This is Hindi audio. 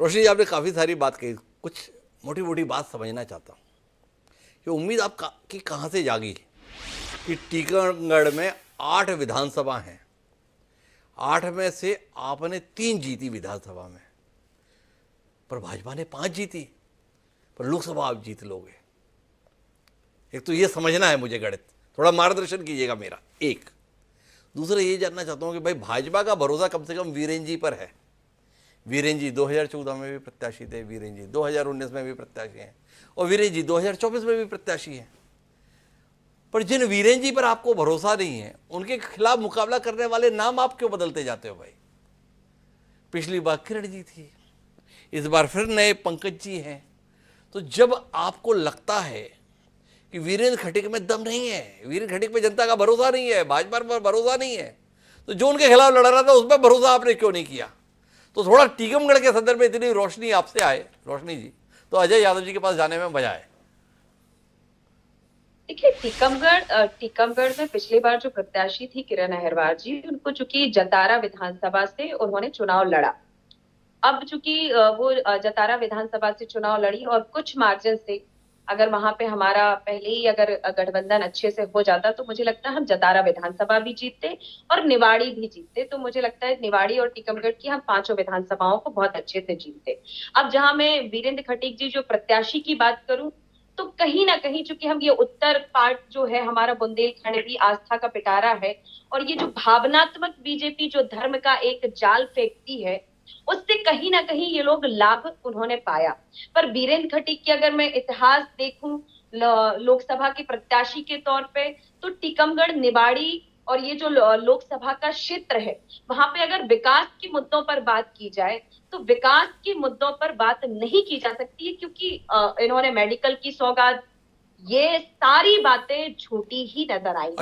रोशनी जी, आपने काफ़ी सारी बात कही, कुछ मोटी मोटी बात समझना चाहता हूँ कि उम्मीद की कहाँ से जागी कि टीकमगढ़ में 8 विधानसभा हैं, 8 में से आपने 3 जीती विधानसभा में, पर भाजपा ने 5 जीती, पर लोकसभा आप जीत लोगे। एक तो ये समझना है मुझे, गणित थोड़ा मार्गदर्शन कीजिएगा मेरा। एक दूसरा ये जानना चाहता हूँ कि भाई भाजपा का भरोसा कम से कम वीरेंद्र जी पर है। वीरेंद्र जी 2014 में भी प्रत्याशी थे, वीरेंद्र जी 2019 में भी प्रत्याशी हैं, और वीरेंद्र जी 2024 में भी प्रत्याशी हैं। पर जिन वीरेंद्र जी पर आपको भरोसा नहीं है, उनके खिलाफ मुकाबला करने वाले नाम आप क्यों बदलते जाते हो भाई? पिछली बार किरण जी थी, इस बार फिर नए पंकज जी हैं। तो जब आपको लगता है कि वीरेंद्र खटीक में दम नहीं है, वीरेंद्र खटीक पे जनता का भरोसा नहीं है, भाजपा पर भरोसा नहीं है, तो जो उनके खिलाफ लड़ रहा था उस पर भरोसा आपने क्यों नहीं किया? तो थोड़ा टीकमगढ़ के संदर्भ में इतनी रोशनी आपसे आए रोशनी जी, तो अजय यादव जी के पास जाने में मजा आए। देखिए, टीकमगढ़ में पिछली बार जो प्रत्याशी थी किरण अहिरवार जी, उनको चूंकि जतारा विधानसभा से उन्होंने चुनाव लड़ा। अब चूंकि वो जतारा विधानसभा से चुनाव लड़ी और कुछ मार्जिन से अगर वहां पे हमारा पहले ही अगर गठबंधन अच्छे से हो जाता तो मुझे लगता है हम जतारा विधानसभा भी जीतते और निवाड़ी भी जीतते। तो मुझे लगता है निवाड़ी और टीकमगढ़ की हम पांचों विधानसभाओं को बहुत अच्छे से जीतते। अब जहां मैं वीरेंद्र खटीक जी जो प्रत्याशी की बात करूं, तो कहीं ना कहीं चूंकि हम ये उत्तर पार्ट जो है हमारा बुंदेलखंड भी आस्था का पिटारा है, और ये जो भावनात्मक बीजेपी जो धर्म का एक जाल फेंकती है, उससे कहीं ना कहीं ये लोग लाभ उन्होंने पाया। पर वीरेंद्र खटीक की अगर मैं इतिहास देखूं लोकसभा के प्रत्याशी के तौर पे, तो टीकमगढ़, निवाड़ी और ये जो लोकसभा का क्षेत्र है, वहां पे अगर विकास के मुद्दों पर बात की जाए तो विकास के मुद्दों पर बात नहीं की जा सकती है, क्योंकि इन्होंने मेडिकल की सौगात, ये सारी बातें झूठी ही नजर आई।